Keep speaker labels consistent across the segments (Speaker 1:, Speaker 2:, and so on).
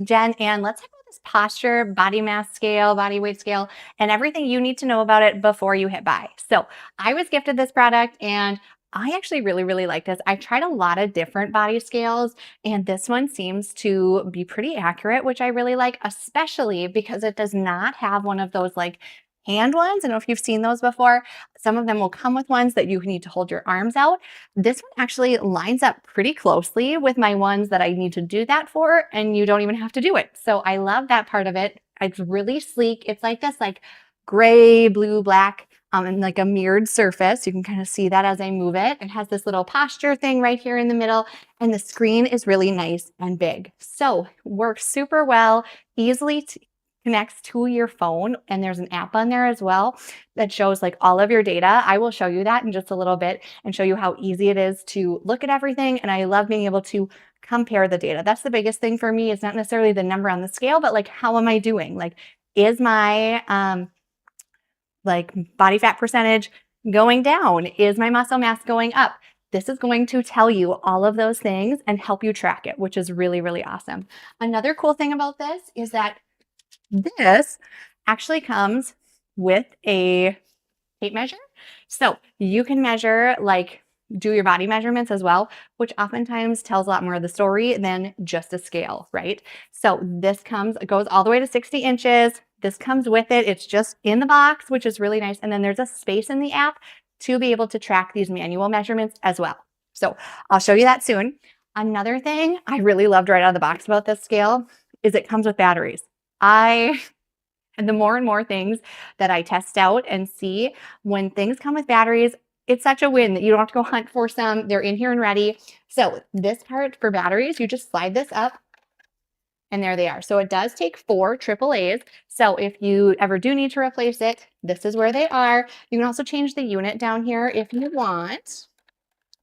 Speaker 1: Jen, and let's talk about this posture, body mass scale, body weight scale, and everything you need to know about it before you hit buy. So I was gifted this product and I actually really, really like this. I've tried a lot of different body scales, and this one seems to be pretty accurate, which I really like, especially because it does not have one of those like hand ones. I don't know if you've seen those before. Some of them will come with ones that you need to hold your arms out. This one actually lines up pretty closely with my ones that I need to do that for, and you don't even have to do it. So I love that part of it. It's really sleek. It's like this like gray, blue, black, and like a mirrored surface. You can kind of see that as I move it. It has this little posture thing right here in the middle, and the screen is really nice and big. So works super well, easily connects to your phone, and there's an app on there as well that shows like all of your data. I will show you that in just a little bit and show you how easy it is to look at everything. And I love being able to compare the data. That's the biggest thing for me. It's not necessarily the number on the scale, but like, how am I doing? Like, is my like body fat percentage going down? Is my muscle mass going up? This is going to tell you all of those things and help you track it, which is really, really awesome. Another cool thing about this is that this actually comes with a tape measure. So you can measure, like, do your body measurements as well, which oftentimes tells a lot more of the story than just a scale, right? So this goes all the way to 60 inches. This comes with it. It's just in the box, which is really nice. And then there's a space in the app to be able to track these manual measurements as well. So I'll show you that soon. Another thing I really loved right out of the box about this scale is it comes with batteries. And the more and more things that I test out and see, when things come with batteries, it's such a win that you don't have to go hunt for some. They're in here and ready. So this part for batteries, you just slide this up and there they are. So it does take 4 AAAs. So if you ever do need to replace it, this is where they are. You can also change the unit down here if you want,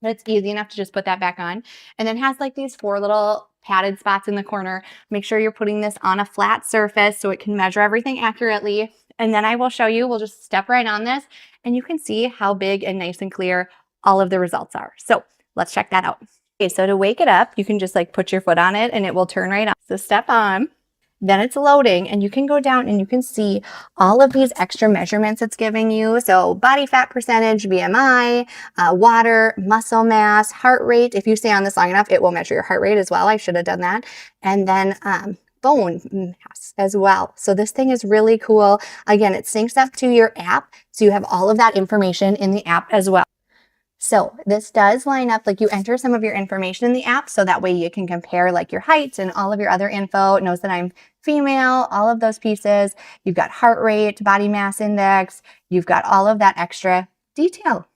Speaker 1: but it's easy enough to just put that back on. And then it has like these 4 little padded spots in the corner. Make sure you're putting this on a flat surface so it can measure everything accurately. And then I will show you, we'll just step right on this and you can see how big and nice and clear all of the results are. So let's check that out. Okay, so to wake it up, you can just like put your foot on it and it will turn right on. So step on. Then it's loading and you can go down and you can see all of these extra measurements it's giving you. So body fat percentage, BMI, water, muscle mass, heart rate. If you stay on this long enough, it will measure your heart rate as well. I should have done that. And then bone mass as well. So this thing is really cool. Again, it syncs up to your app. So you have all of that information in the app as well. So this does line up, like you enter some of your information in the app so that way you can compare like your height and all of your other info. It knows that I'm female, all of those pieces. You've got heart rate, body mass index. You've got all of that extra detail.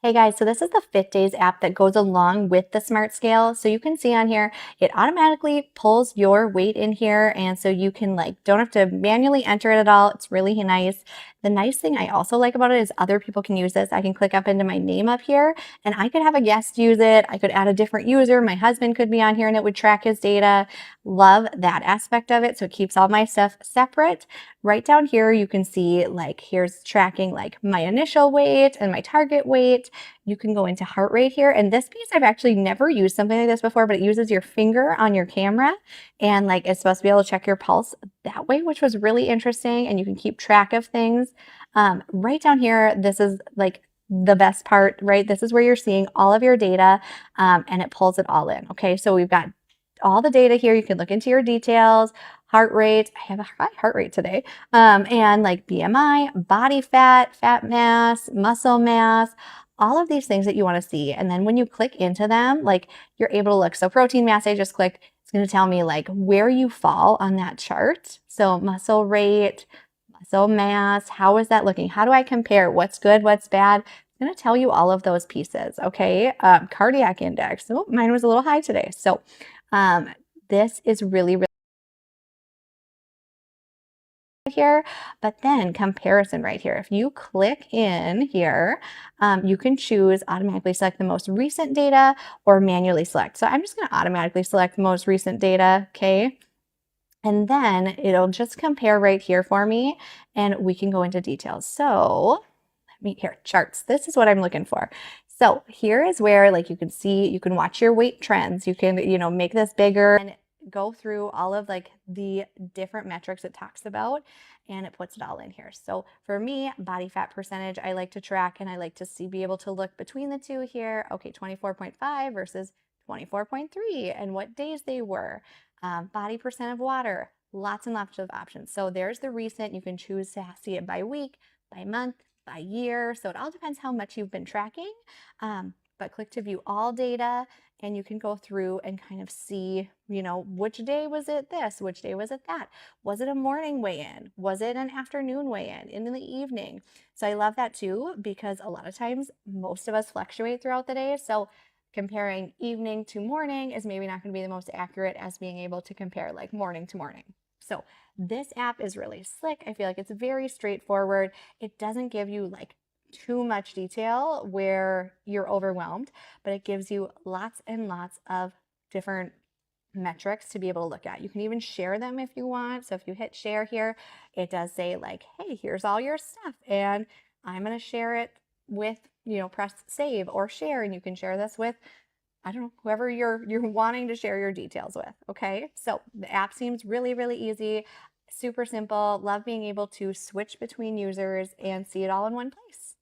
Speaker 1: Hey guys, so this is the Fit Days app that goes along with the Smart Scale. So you can see on here, it automatically pulls your weight in here. And so you can don't have to manually enter it at all. It's really nice. The nice thing I also like about it is other people can use this. I can click up into my name up here and I could have a guest use it. I could add a different user. My husband could be on here and it would track his data. Love that aspect of it. So it keeps all my stuff separate. Right down here, you can see here's tracking my initial weight and my target weight. You can go into heart rate here. And this piece, I've actually never used something like this before, but it uses your finger on your camera and it's supposed to be able to check your pulse that way, which was really interesting. And you can keep track of things. Right down here, this is the best part, right? This is where you're seeing all of your data and it pulls it all in. Okay, so we've got all the data here. You can look into your details, heart rate. I have a high heart rate today. And BMI, body fat, fat mass, muscle mass, all of these things that you want to see. And then when you click into them, you're able to look. So protein mass, I just clicked. It's going to tell me where you fall on that chart. So muscle rate, muscle mass, how is that looking? How do I compare? What's good? What's bad? It's going to tell you all of those pieces. Okay. Cardiac index. Oh, mine was a little high today. So this is really, really here, but then comparison right here. If you click in here, you can choose automatically select the most recent data or manually select. So I'm just going to automatically select the most recent data. Okay. And then it'll just compare right here for me and we can go into details. So let me here, charts. This is what I'm looking for. So here is where you can see, you can watch your weight trends. You can, make this bigger. And go through all of like the different metrics it talks about, and it puts it all in here. So for me, body fat percentage, I like to track, and I like to see, be able to look between the two here. Okay, 24.5 versus 24.3 and what days they were. Body percent of water, lots and lots of options. So there's the recent. You can choose to see it by week, by month, by year. So it all depends how much you've been tracking. But click to view all data, and you can go through and kind of see, which day was it this, which day was it that? Was it a morning weigh-in? Was it an afternoon weigh-in, in the evening? So I love that too, because a lot of times most of us fluctuate throughout the day. So comparing evening to morning is maybe not going to be the most accurate as being able to compare like morning to morning. So this app is really slick. I feel like it's very straightforward. It doesn't give you like too much detail where you're overwhelmed, but it gives you lots and lots of different metrics to be able to look at. You can even share them if you want. So if you hit share here, it does say like, hey, here's all your stuff, and I'm going to share it with, press save or share, and you can share this with, I don't know, whoever you're wanting to share your details with. Okay. So the app seems really, really easy, super simple. Love being able to switch between users and see it all in one place.